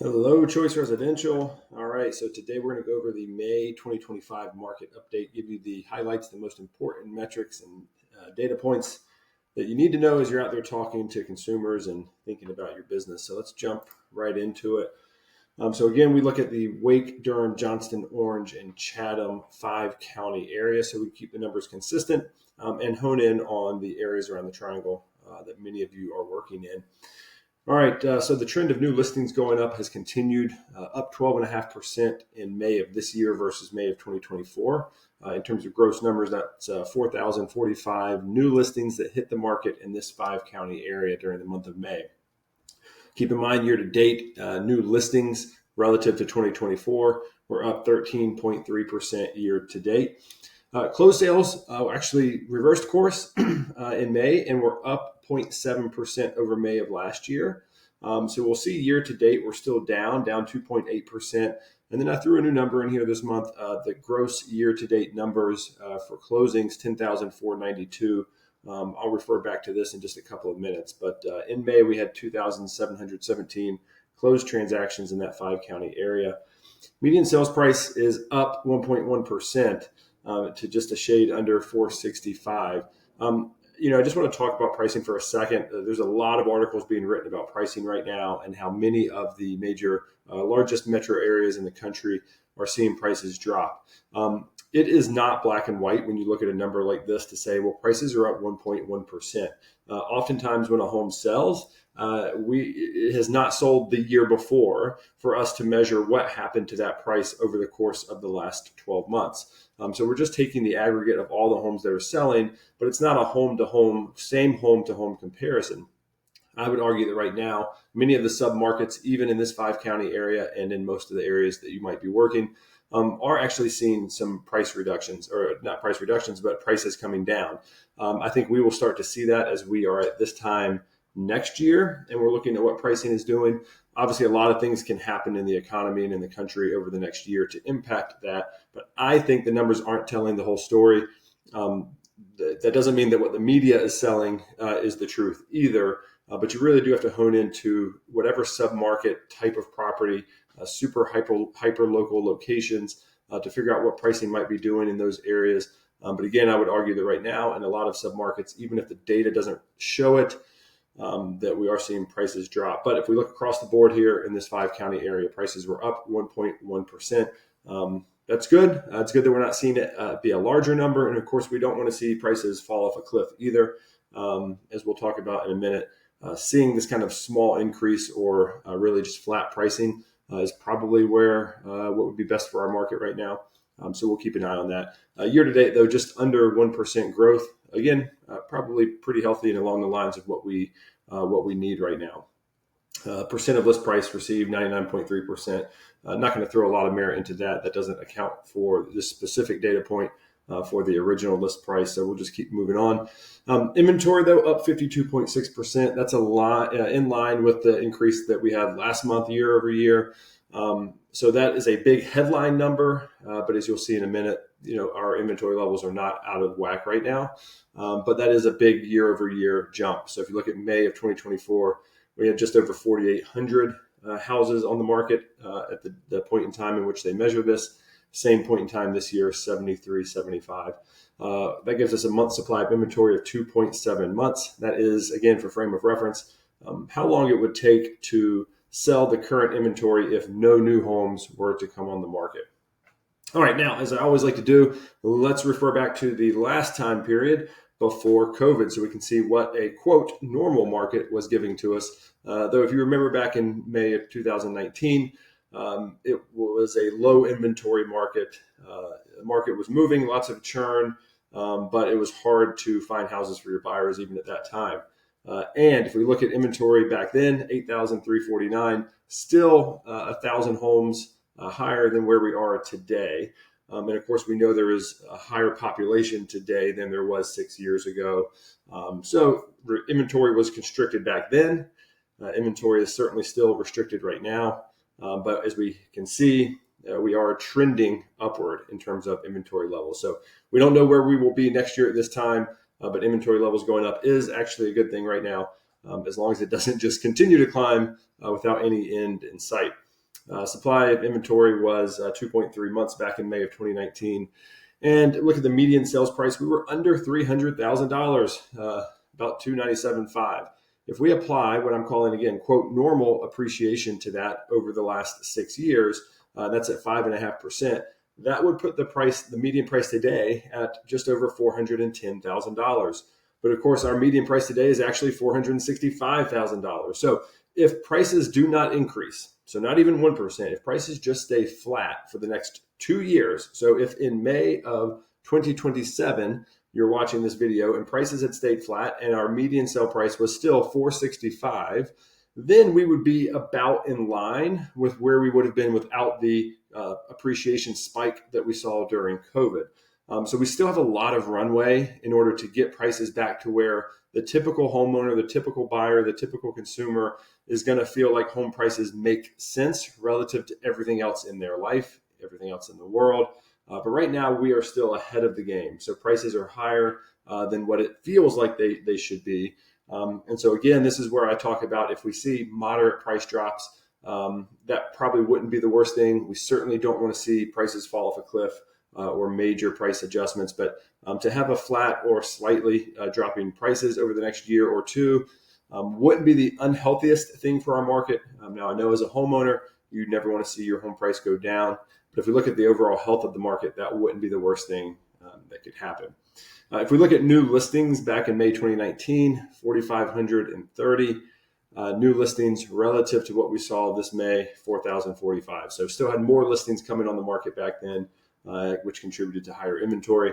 Hello, Choice Residential. All right, so today we're going to go over the May 2025 market update, give you the highlights, the most important metrics and data points that you need to know as you're out there talking to consumers and thinking about your business. So let's jump right into it. So again, we look at the Wake, Durham, Johnston, Orange, and Chatham 5-county area. So we keep the numbers consistent and hone in on the areas around the triangle that many of you are working in. All right, so the trend of new listings going up has continued, up 12.5% in May of this year versus May of 2024. In terms of gross numbers, that's 4,045 new listings that hit the market in this 5-county area during the month of May. Keep in mind, year to date, new listings relative to 2024 were up 13.3% year to date. Closed sales actually reversed course in May and were up 0.7% over May of last year. So we'll see year to date, we're still down 2.8%. And then I threw a new number in here this month. The gross year to date numbers for closings, 10,492. I'll refer back to this in just a couple of minutes. But in May, we had 2,717 closed transactions in that 5-county area. Median sales price is up 1.1%. To just a shade under 465. I just want to talk about pricing for a second. There's a lot of articles being written about pricing right now and how many of the major, largest metro areas in the country are seeing prices drop. It is not black and white when you look at a number like this to say, well, prices are up 1.1%. Oftentimes when a home sells, it has not sold the year before for us to measure what happened to that price over the course of the last 12 months. So we're just taking the aggregate of all the homes that are selling, but it's not a home-to-home, same home-to-home comparison. I would argue that right now, many of the sub-markets, even in this 5-county area and in most of the areas that you might be working, are actually seeing some price reductions, or not price reductions, but prices coming down. I think we will start to see that as we are at this time next year, and we're looking at what pricing is doing. Obviously, a lot of things can happen in the economy and in the country over the next year to impact that, but I think the numbers aren't telling the whole story. That doesn't mean that what the media is selling is the truth either, but you really do have to hone into whatever sub-market type of property, super hyper local locations to figure out what pricing might be doing in those areas. But again, I would argue that right now in a lot of sub-markets, even if the data doesn't show it, that we are seeing prices drop. But if we look across the board here in this 5-county area, prices were up 1.1%. That's good. It's good that we're not seeing it be a larger number. And of course, we don't want to see prices fall off a cliff either, as we'll talk about in a minute. Seeing this kind of small increase or really just flat pricing is probably where what would be best for our market right now. So we'll keep an eye on that. Year to date, though, just under 1% growth. Again, probably pretty healthy and along the lines of what we need right now. Percent of list price received, 99.3%. Not going to throw a lot of merit into that. That doesn't account for this specific data point for the original list price. So we'll just keep moving on. Inventory, though, up 52.6%. That's a lot in line with the increase that we had last month, year over year. So that is a big headline number. But as you'll see in a minute, our inventory levels are not out of whack right now. But that is a big year over year jump. So if you look at May of 2024, we had just over 4,800 houses on the market at the point in time in which they measure this. Same point in time this year, 7375. That gives us a month supply of inventory of 2.7 months. That is, again, for frame of reference, how long it would take to sell the current inventory if no new homes were to come on the market. All right, now, as I always like to do, let's refer back to the last time period before COVID so we can see what a, quote, normal market was giving to us. Though if you remember back in May of 2019, it was a low inventory market. The market was moving, lots of churn, but it was hard to find houses for your buyers even at that time. And if we look at inventory back then, 8,349, still 1,000 homes higher than where we are today. And of course, we know there is a higher population today than there was 6 years ago. So inventory was constricted back then. Inventory is certainly still restricted right now. But as we can see, we are trending upward in terms of inventory levels. So we don't know where we will be next year at this time, but inventory levels going up is actually a good thing right now, as long as it doesn't just continue to climb without any end in sight. Supply of inventory was 2.3 months back in May of 2019. And look at the median sales price. We were under $300,000, about 297.5. If we apply what I'm calling, again, quote, normal appreciation to that over the last 6 years, that's at 5.5%. That would put the median price today at just over $410,000. But of course, our median price today is actually $465,000. So if prices do not increase, so not even 1%, if prices just stay flat for the next 2 years, so if in May of 2027, you're watching this video and prices had stayed flat and our median sale price was still 465, then we would be about in line with where we would have been without the appreciation spike that we saw during COVID. So we still have a lot of runway in order to get prices back to where the typical homeowner, the typical buyer, the typical consumer is going to feel like home prices make sense relative to everything else in their life, everything else in the world. But right now we are still ahead of the game. So prices are higher than what it feels like they should be. And so again, this is where I talk about if we see moderate price drops, that probably wouldn't be the worst thing. We certainly don't want to see prices fall off a cliff or major price adjustments, but to have a flat or slightly dropping prices over the next year or two wouldn't be the unhealthiest thing for our market. Now, I know as a homeowner, you never want to see your home price go down, but if we look at the overall health of the market, that wouldn't be the worst thing that could happen. If we look at new listings back in May 2019, 4,530 new listings relative to what we saw this May, 4,045. So still had more listings coming on the market back then, which contributed to higher inventory.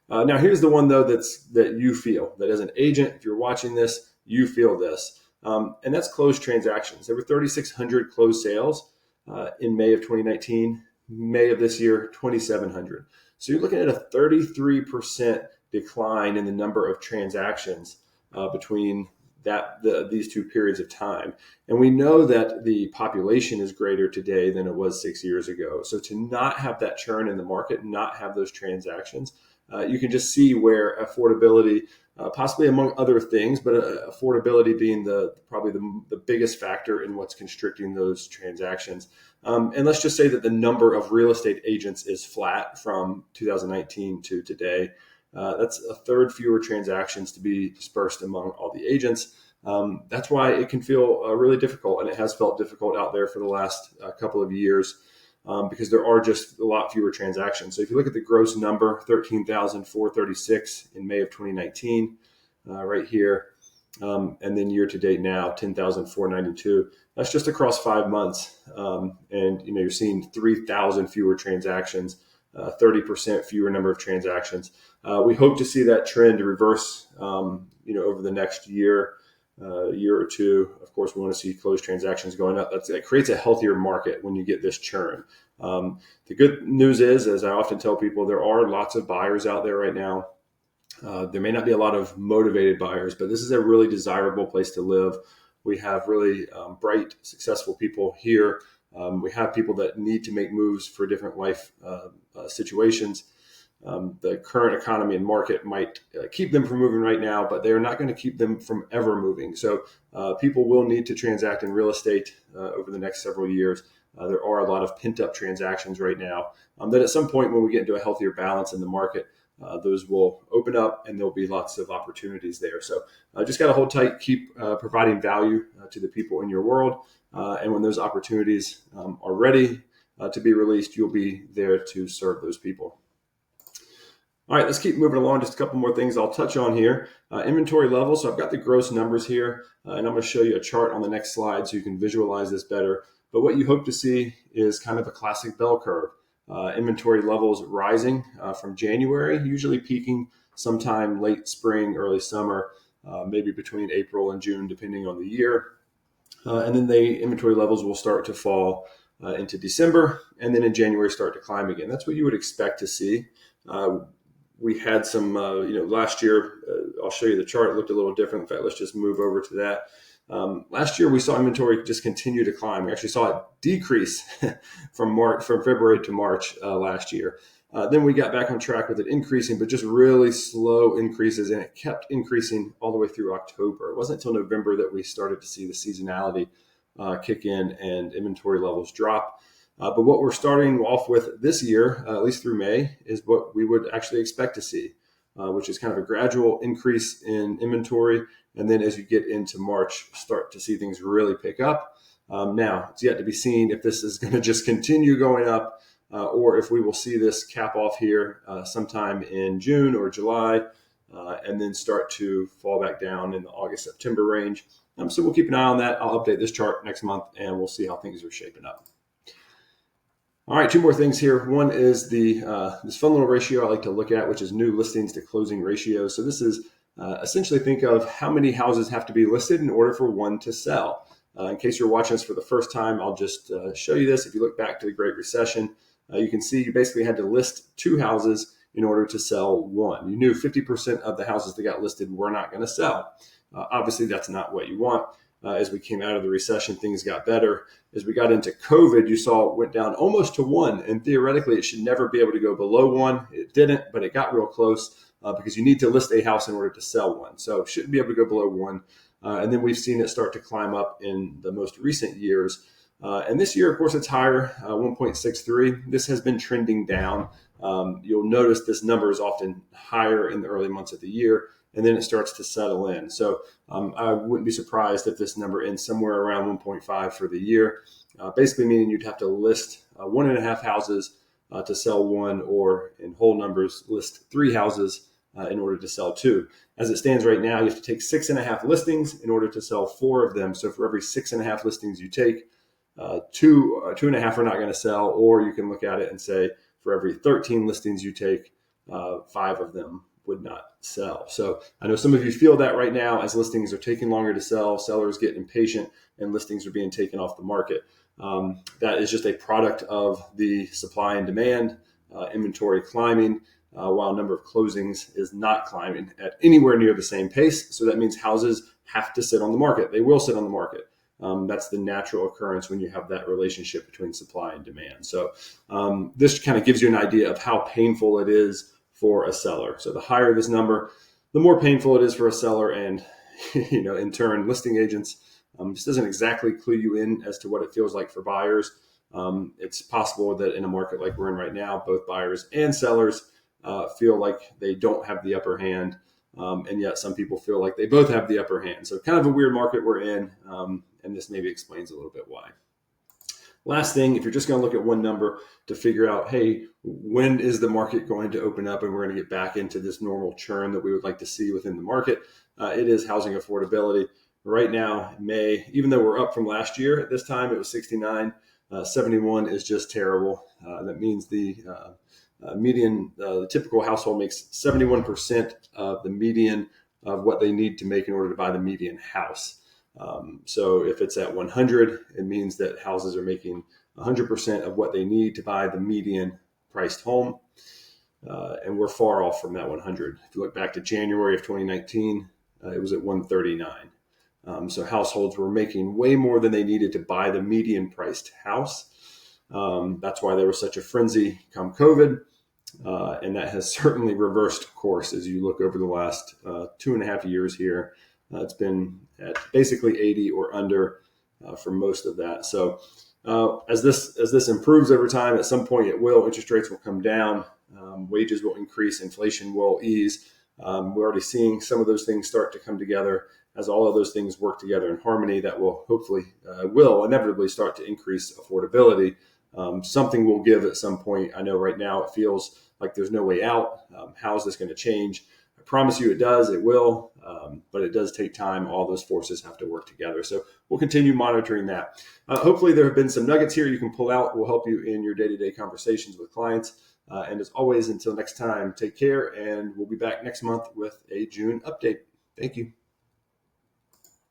Now, here's the one, though, that you feel, that as an agent, if you're watching this, you feel this. And that's closed transactions. There were 3,600 closed sales in May of 2019. May of this year, 2,700. So you're looking at a 33% decline in the number of transactions between these two periods of time. And we know that the population is greater today than it was 6 years ago. So to not have that churn in the market, not have those transactions, you can just see where affordability, possibly among other things, but affordability being probably the biggest factor in what's constricting those transactions. And let's just say that the number of real estate agents is flat from 2019 to today. That's a third fewer transactions to be dispersed among all the agents. That's why it can feel really difficult, and it has felt difficult out there for the last couple of years because there are just a lot fewer transactions. So if you look at the gross number, 13,436 in May of 2019, right here, and then year to date now, 10,492. That's just across 5 months, and you're seeing 3,000 fewer transactions. 30% fewer number of transactions. We hope to see that trend reverse, over the next year or two. Of course, we want to see closed transactions going up. That creates a healthier market when you get this churn. The good news is, as I often tell people, there are lots of buyers out there right now. There may not be a lot of motivated buyers, but this is a really desirable place to live. We have really bright, successful people here. We have people that need to make moves for different life situations. The current economy and market might keep them from moving right now, but they are not going to keep them from ever moving. So people will need to transact in real estate over the next several years. There are a lot of pent-up transactions right now that at some point when we get into a healthier balance in the market, those will open up and there'll be lots of opportunities there. So just got to hold tight, keep providing value to the people in your world. And when those opportunities are ready to be released, you'll be there to serve those people. All right, let's keep moving along. Just a couple more things I'll touch on here. Inventory levels. So I've got the gross numbers here, and I'm going to show you a chart on the next slide so you can visualize this better. But what you hope to see is kind of a classic bell curve. Inventory levels rising from January, usually peaking sometime late spring, early summer, maybe between April and June, depending on the year. And then the inventory levels will start to fall into December, and then in January start to climb again. That's what you would expect to see. We had some, last year, I'll show you the chart. It looked a little different. In fact, let's just move over to that. Last year, we saw inventory just continue to climb. We actually saw it decrease from February to March last year. Then we got back on track with it increasing, but just really slow increases, and it kept increasing all the way through October. It wasn't until November that we started to see the seasonality kick in and inventory levels drop. But what we're starting off with this year, at least through May, is what we would actually expect to see, which is kind of a gradual increase in inventory. And then as you get into March, start to see things really pick up. Now, it's yet to be seen if this is going to just continue going up or if we will see this cap off here sometime in June or July and then start to fall back down in the August, September range. So we'll keep an eye on that. I'll update this chart next month and we'll see how things are shaping up. All right, two more things here. One is the this fun little ratio I like to look at, which is new listings to closing ratio. So this is essentially think of how many houses have to be listed in order for one to sell. In case you're watching this for the first time, I'll just show you this. If you look back to the Great Recession, you can see you basically had to list 2 houses in order to sell 1. You knew 50% of the houses that got listed were not going to sell. Obviously, that's not what you want. As we came out of the recession, things got better. As we got into COVID, you saw it went down almost to 1. And theoretically, it should never be able to go below 1. It didn't, but it got real close because you need to list a house in order to sell 1. So it shouldn't be able to go below 1. And then we've seen it start to climb up in the most recent years. And this year, of course, it's higher, 1.63. This has been trending down. You'll notice this number is often higher in the early months of the year, and then it starts to settle in. So I wouldn't be surprised if this number ends somewhere around 1.5 for the year, basically meaning you'd have to list 1.5 houses to sell 1, or in whole numbers, list 3 houses in order to sell 2. As it stands right now, you have to take 6.5 listings in order to sell 4 of them. So for every 6.5 listings you take, 2.5 are not going to sell, or you can look at it and say for every 13 listings you take, 5 of them would not sell. So I know some of you feel that right now as listings are taking longer to sell, sellers get impatient, and listings are being taken off the market. That is just a product of the supply and demand, inventory climbing, while number of closings is not climbing at anywhere near the same pace. So that means houses have to sit on the market. They will sit on the market. That's the natural occurrence when you have that relationship between supply and demand. So this kind of gives you an idea of how painful it is for a seller. So the higher this number, the more painful it is for a seller, and in turn, listing agents. This doesn't exactly clue you in as to what it feels like for buyers. It's possible that in a market like we're in right now, both buyers and sellers feel like they don't have the upper hand. And yet some people feel like they both have the upper hand. So kind of a weird market we're in. And this maybe explains a little bit why. Last thing, if you're just going to look at one number to figure out, hey, when is the market going to open up and we're going to get back into this normal churn that we would like to see within the market, it is housing affordability. Right now, May, even though we're up from last year, at this time it was 69, 71 is just terrible. That means the median, the typical household makes 71% of the median of what they need to make in order to buy the median house. So if it's at 100, it means that houses are making 100% of what they need to buy the median priced home. And we're far off from that 100. If you look back to January of 2019, it was at 139. So households were making way more than they needed to buy the median priced house. That's why there was such a frenzy come COVID. And that has certainly reversed course as you look over the last 2.5 years here. It's been at basically 80 or under for most of that. So as this improves over time, at some point it will. Interest rates will come down, wages will increase, inflation will ease. We're already seeing some of those things start to come together. As all of those things work together in harmony, that will hopefully will inevitably start to increase affordability. Something will give at some point. I know right now it feels like there's no way out. How is this going to change? I promise you it does. It will. But it does take time. All those forces have to work together. So we'll continue monitoring that. Hopefully there have been some nuggets here you can pull out. Will help you in your day-to-day conversations with clients. And as always, until next time, take care. And we'll be back next month with a June update. Thank you.